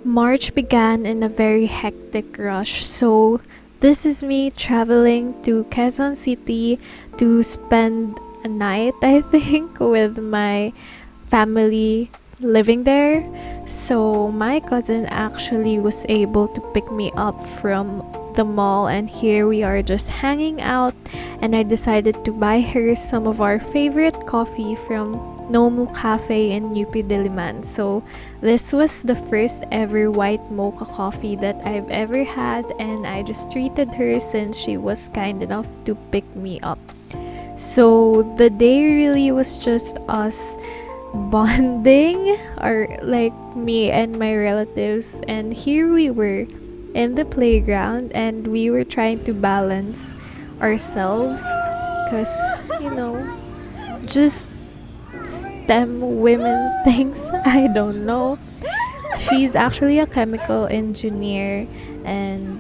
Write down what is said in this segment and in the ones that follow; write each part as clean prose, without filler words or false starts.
March began in a very hectic rush, so this is me traveling to Quezon City to spend a night, I think, with my family living there. So my cousin actually was able to pick me up from the mall, and here we are just hanging out, and I decided to buy her some of our favorite coffee from Nomu Cafe in UP Diliman. So this was the first ever white mocha coffee that I've ever had, and I just treated her since she was kind enough to pick me up. So the day really was just us bonding, or like me and my relatives, and here we were in the playground and we were trying to balance ourselves because just STEM women things. I don't know. She's actually a chemical engineer and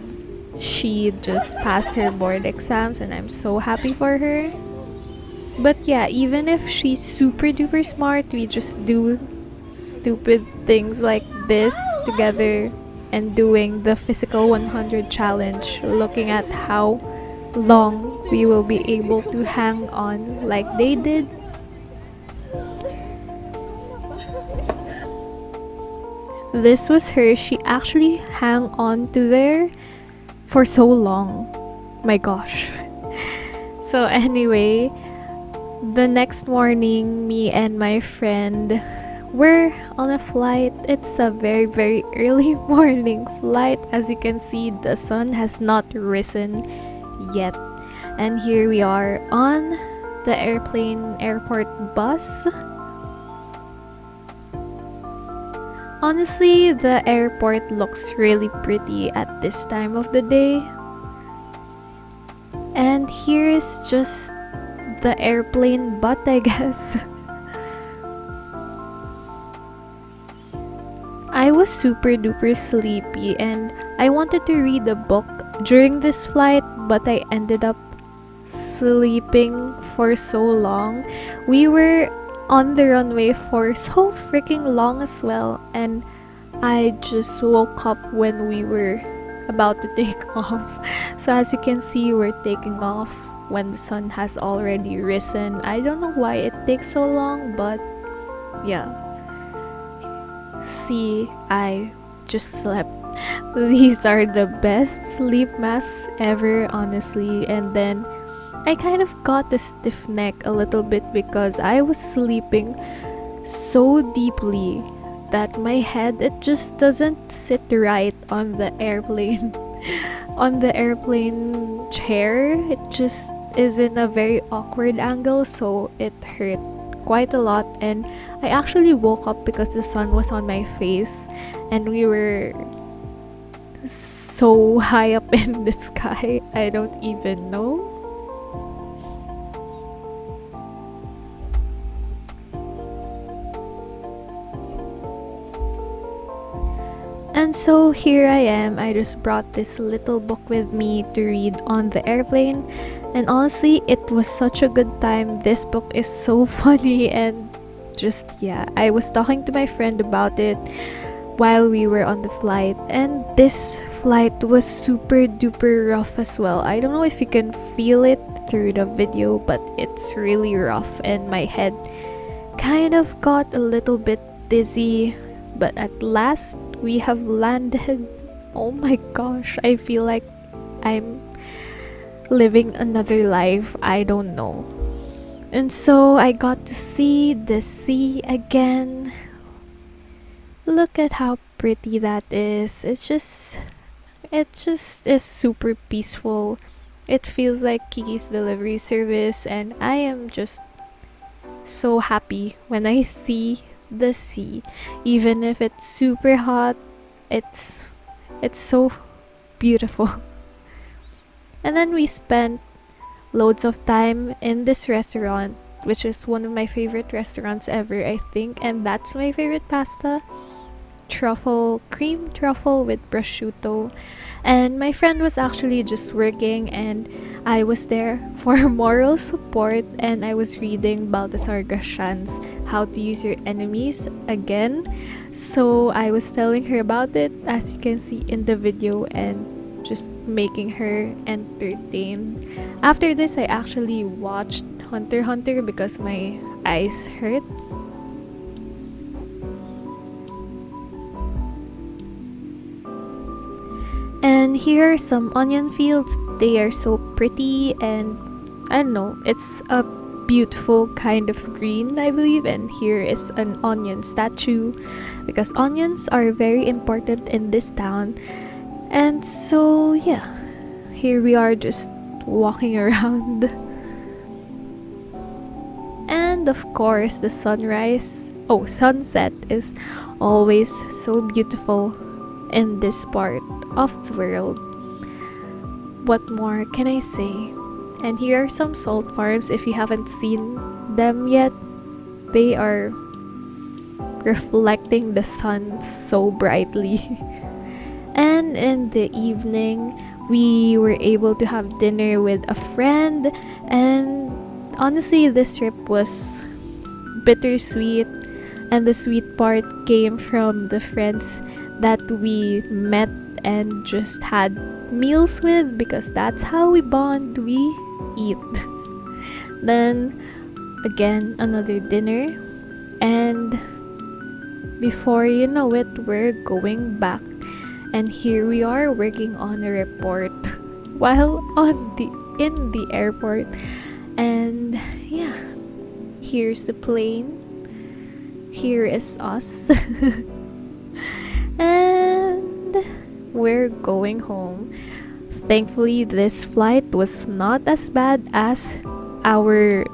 she just passed her board exams, and I'm so happy for her. But yeah, even if she's super duper smart, we just do stupid things like this together and doing the physical 100 challenge, looking at how long we will be able to hang on like they did. This was her. She actually hung on to there for so long. My gosh. So anyway, the next morning, me and my friend were on a flight. It's a very, very early morning flight. As you can see, the sun has not risen yet. And here we are on the airport bus. Honestly, the airport looks really pretty at this time of the day. And here is just the airplane butt, I guess. I was super duper sleepy and I wanted to read a book during this flight, but I ended up sleeping for so long. We were on the runway for so freaking long as well, and I just woke up when we were about to take off. So as you can see, we're taking off when the sun has already risen. I don't know why it takes so long, but yeah. See, I just slept. These are the best sleep masks ever, honestly. And then I kind of got a stiff neck a little bit because I was sleeping so deeply that my head, it just doesn't sit right on the airplane on the airplane chair. It just is in a very awkward angle, so it hurt quite a lot. And I actually woke up because the sun was on my face and we were so high up in the sky. I don't even know. And so here I am. I just brought this little book with me to read on the airplane. And honestly, it was such a good time. This book is so funny, and just, yeah, I was talking to my friend about it while we were on the flight. And this flight was super duper rough as well. I don't know if you can feel it through the video, but it's really rough. And my head kind of got a little bit dizzy. But at last, we have landed. Oh my gosh, I feel like I'm living another life. I don't know. And so I got to see the sea again. Look at how pretty that is. It just is super peaceful. It feels like Kiki's delivery service, and I am just so happy when I see the sea. Even if it's super hot, it's so beautiful. And then we spent loads of time in this restaurant, which is one of my favorite restaurants ever, I think, and that's my favorite pasta. cream truffle with prosciutto. And my friend was actually just working, and I was there for moral support, and I was reading Baltasar Gracian's How to Use Your Enemies again. So I was telling her about it, as you can see in the video, and just making her entertained. After this, I actually watched Hunter x Hunter because my eyes hurt. And here are some onion fields. They are so pretty, and I don't know, it's a beautiful kind of green, I believe. And here is an onion statue because onions are very important in this town. And so yeah, here we are just walking around. And of course, the sunset is always so beautiful in this part of the world. What more can I say? And here are some salt farms. If you haven't seen them yet, they are reflecting the sun so brightly. And in the evening, we were able to have dinner with a friend, and honestly, this trip was bittersweet, and the sweet part came from the friends that we met and just had meals with, because that's how we bond, we eat. Then again, another dinner, and before you know it, we're going back. And here we are working on a report while in the airport. And yeah, here's the plane. Here is us. And we're going home. Thankfully, this flight was not as bad as our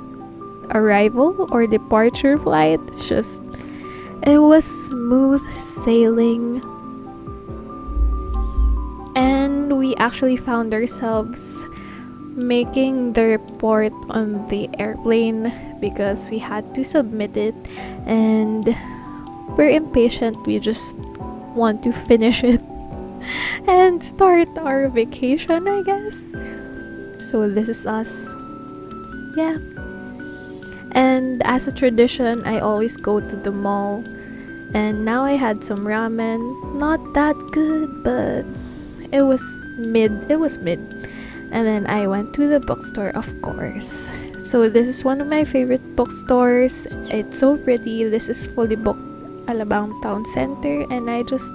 arrival or departure flight. It was smooth sailing. And we actually found ourselves making the report on the airplane because we had to submit it, and we're impatient. We just want to finish it and start our vacation, I guess. So this is us. Yeah. And as a tradition, I always go to the mall, and now I had some ramen. Not that good, but it was mid. And then I went to the bookstore, of course. So this is one of my favorite bookstores. It's so pretty. This is fully booked Alabang Town Center, and I just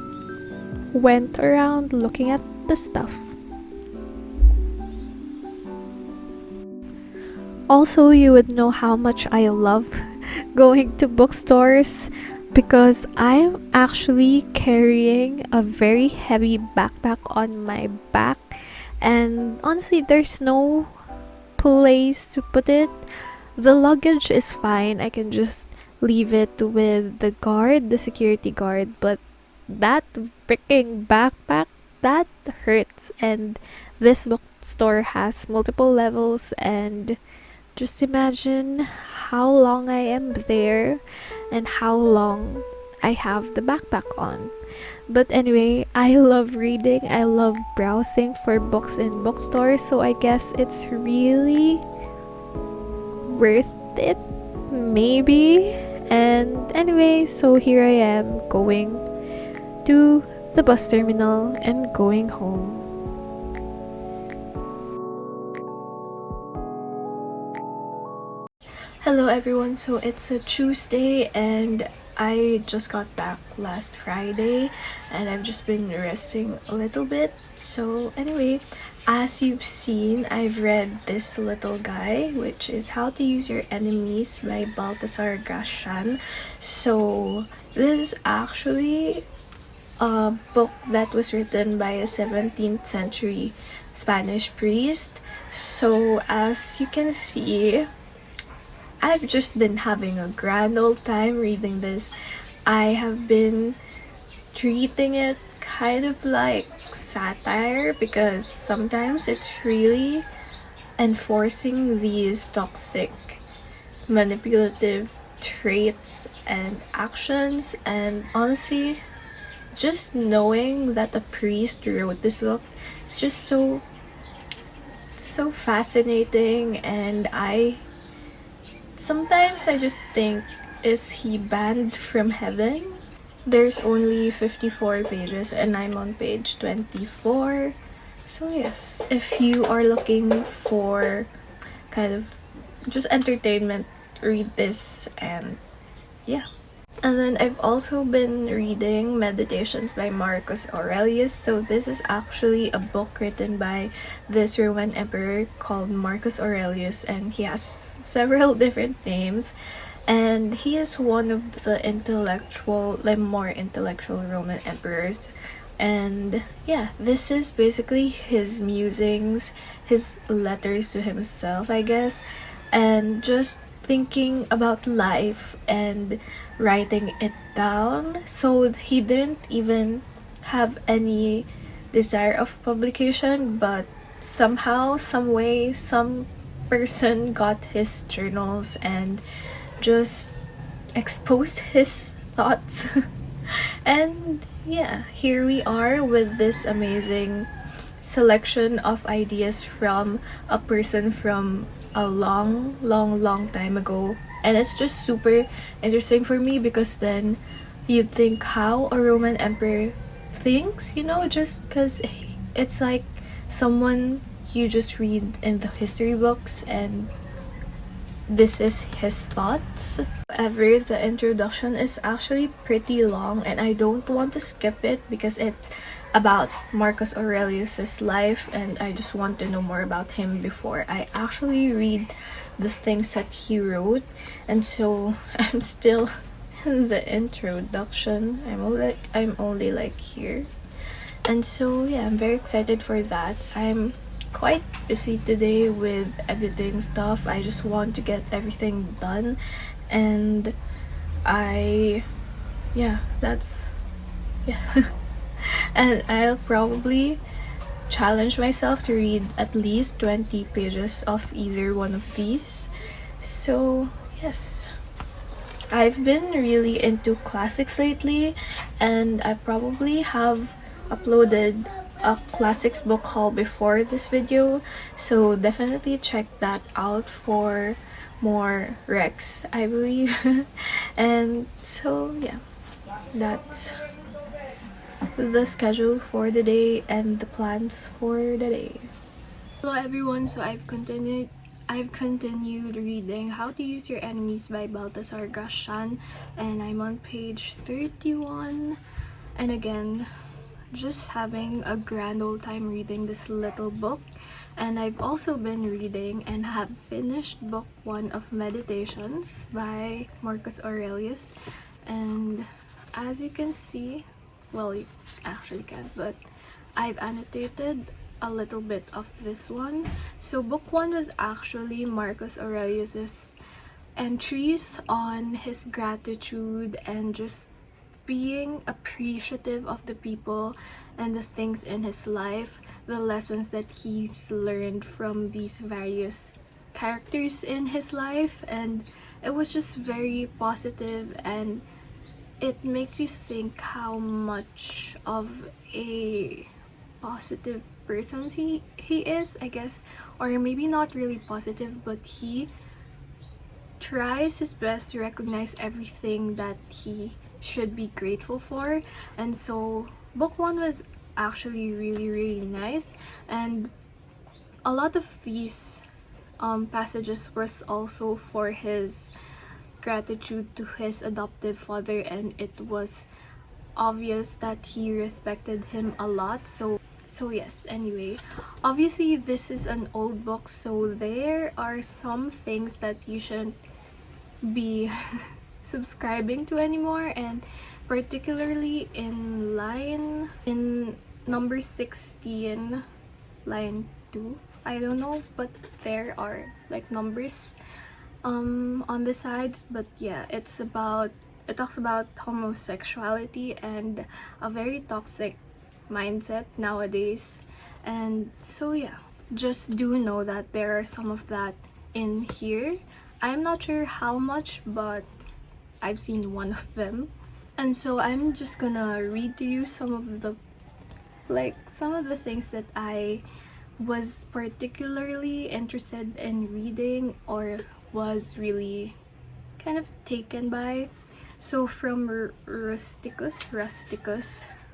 went around looking at the stuff. Also, you would know how much I love going to bookstores because I'm actually carrying a very heavy backpack on my back, and honestly, there's no place to put it. The luggage is fine, I can just leave it with the security guard, but that freaking backpack, that hurts. And this bookstore has multiple levels, and just imagine how long I am there and how long I have the backpack on. But anyway, I love reading, I love browsing for books in bookstores, so I guess it's really worth it, maybe. And anyway, so here I am going to the bus terminal and going home. Hello everyone, so it's a Tuesday and I just got back last Friday and I've just been resting a little bit. So anyway, as you've seen, I've read this little guy, which is How to Use Your Enemies by Baltasar Gracian. So this is actually a book that was written by a 17th century Spanish priest. So as you can see, I've just been having a grand old time reading this. I have been treating it kind of like satire because sometimes it's really enforcing these toxic, manipulative traits and actions, and honestly, just knowing that a priest wrote this book, it's just so fascinating. And sometimes I just think, is he banned from heaven? There's only 54 pages and I'm on page 24. So yes, if you are looking for kind of just entertainment, read this. And yeah. And then I've also been reading Meditations by Marcus Aurelius. So this is actually a book written by this Roman emperor called Marcus Aurelius, and he has several different names. And he is one of the more intellectual Roman emperors. And yeah, this is basically his musings, his letters to himself, I guess, and just thinking about life and writing it down. So he didn't even have any desire of publication, but somehow, some way, some person got his journals and just exposed his thoughts. And yeah, here we are with this amazing selection of ideas from a person from a long time ago. And it's just super interesting for me, because then you'd think how a Roman emperor thinks, just because it's like someone you just read in the history books, and this is his thoughts. However, the introduction is actually pretty long, and I don't want to skip it because it's about Marcus Aurelius's life, and I just want to know more about him before I actually read the things that he wrote. And so I'm still in the introduction. I'm only like here. And so yeah, I'm very excited for that. I'm quite busy today with editing stuff. I just want to get everything done, and that's and I'll probably challenge myself to read at least 20 pages of either one of these. So yes, I've been really into classics lately, and I probably have uploaded a classics book haul before this video, so definitely check that out for more recs, I believe. And so yeah, that's the schedule for the day and the plans for the day. Hello everyone, so I've continued reading How to Use Your Enemies by Baltasar Gracian, and I'm on page 31. And again, just having a grand old time reading this little book. And I've also been reading and have finished book 1 of Meditations by Marcus Aurelius. And as you can see, well, you actually can't, but I've annotated a little bit of this one. So book 1 was actually Marcus Aurelius's entries on his gratitude and just being appreciative of the people and the things in his life, the lessons that he's learned from these various characters in his life. And it was just very positive, and it makes you think how much of a positive person he is, I guess. Or maybe not really positive, but he tries his best to recognize everything that he should be grateful for. And so book 1 was actually really nice, and a lot of these passages was also for his gratitude to his adoptive father, and it was obvious that he respected him a lot. So yes, anyway, obviously this is an old book, so there are some things that you shouldn't be subscribing to anymore, and particularly in number 16, line 2, I don't know, but there are like numbers on the sides. But yeah, it talks about homosexuality and a very toxic mindset nowadays. And so yeah, just do know that there are some of that in here. I'm not sure how much, but I've seen one of them. And so I'm just gonna read to you some of the things that I was particularly interested in reading or was really kind of taken by. So from Rusticus,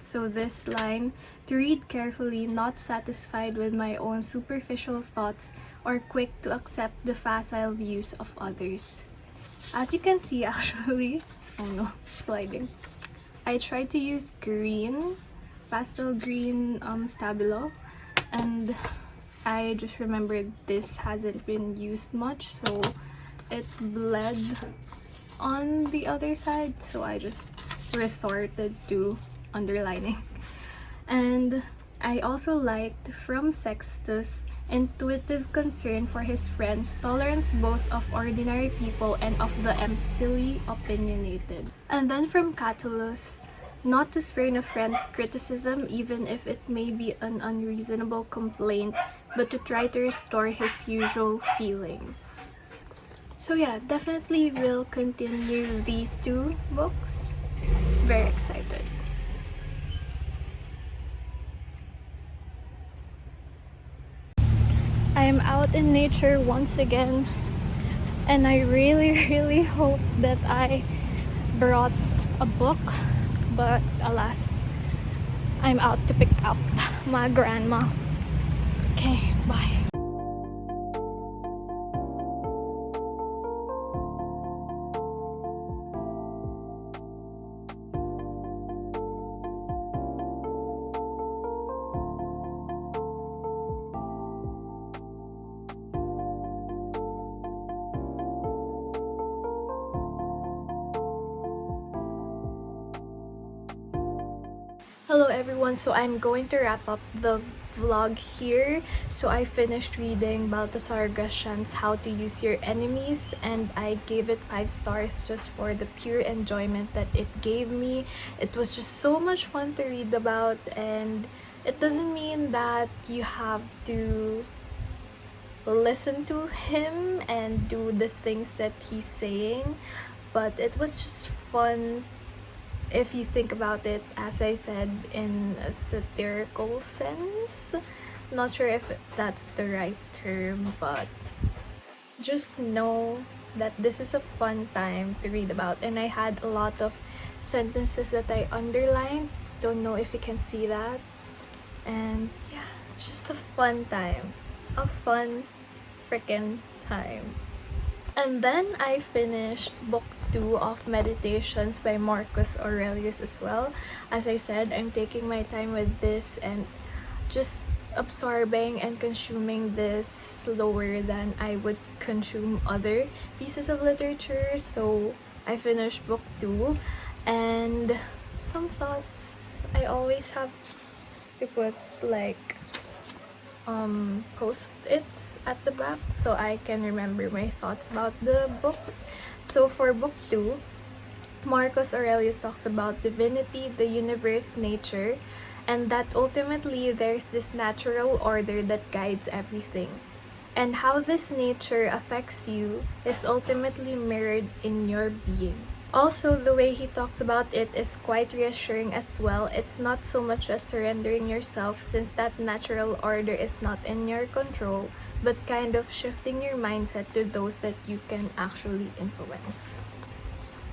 so this line, to read carefully, not satisfied with my own superficial thoughts or quick to accept the facile views of others. As you can see, actually, oh no, sliding. I tried to use pastel green stabilo, and I just remembered this hasn't been used much, so it bled on the other side, so I just resorted to underlining. And I also liked from Sextus' intuitive concern for his friends, tolerance both of ordinary people and of the emptily opinionated. And then from Catullus, not to spurn a friend's criticism even if it may be an unreasonable complaint, but to try to restore his usual feelings. So yeah, definitely will continue these two books. Very excited. I am out in nature once again, and I really hope that I brought a book, but alas, I'm out to pick up my grandma. Okay, bye. Hello everyone, so I'm going to wrap up the vlog here. So I finished reading Baltasar Gracian's How to Use Your Enemies, and I gave it 5 stars just for the pure enjoyment that it gave me. It was just so much fun to read about, and it doesn't mean that you have to listen to him and do the things that he's saying, but it was just fun if you think about it, as I said, in a satirical sense. Not sure if that's the right term, but just know that this is a fun time to read about. And I had a lot of sentences that I underlined. Don't know if you can see that. And yeah, it's just a fun time. A fun freaking time. And then I finished book 2 of Meditations by Marcus Aurelius as well. As I said, I'm taking my time with this and just absorbing and consuming this slower than I would consume other pieces of literature. So I finished book 2, and some thoughts I always have to put post-its at the back so I can remember my thoughts about the books. So for book 2, Marcus Aurelius talks about divinity, the universe, nature, and that ultimately there's this natural order that guides everything. And how this nature affects you is ultimately mirrored in your being. Also, the way he talks about it is quite reassuring as well. It's not so much as surrendering yourself, since that natural order is not in your control, but kind of shifting your mindset to those that you can actually influence.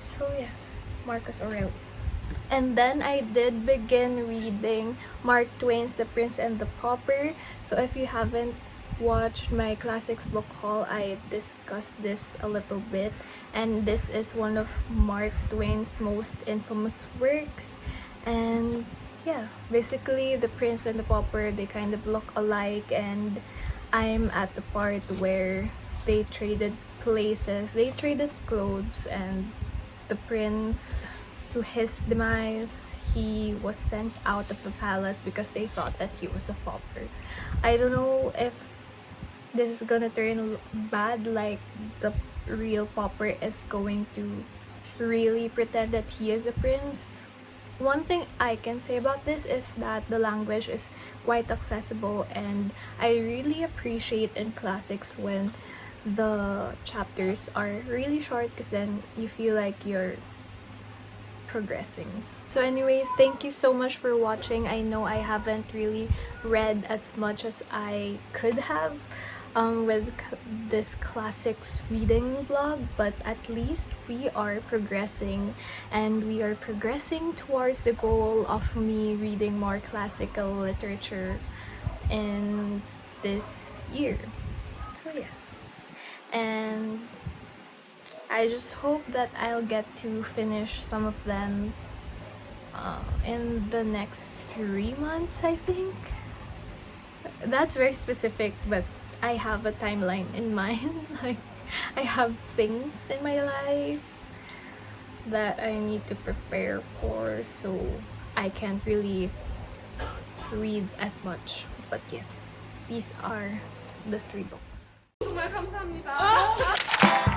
So yes, Marcus Aurelius. And then I did begin reading Mark Twain's The Prince and the Pauper. So if you haven't watched my classics book haul, I discussed this a little bit, and this is one of Mark Twain's most infamous works. And yeah, basically The Prince and the Pauper, they kind of look alike, and I'm at the part where they traded places, they traded clothes, and the prince, to his demise, he was sent out of the palace because they thought that he was a pauper. I don't know if this is gonna turn bad, like the real pauper is going to really pretend that he is a prince. One thing I can say about this is that the language is quite accessible, and I really appreciate in classics when the chapters are really short, because then you feel like you're progressing. So anyway, thank you so much for watching. I know I haven't really read as much as I could have with this classics reading vlog, but at least we are progressing, and we are progressing towards the goal of me reading more classical literature in this year. So yes, and I just hope that I'll get to finish some of them in the next 3 months, I think. That's very specific, but I have a timeline in mind. Like, I have things in my life that I need to prepare for, so I can't really read as much. But yes, these are the 3 books. 정말 감사합니다.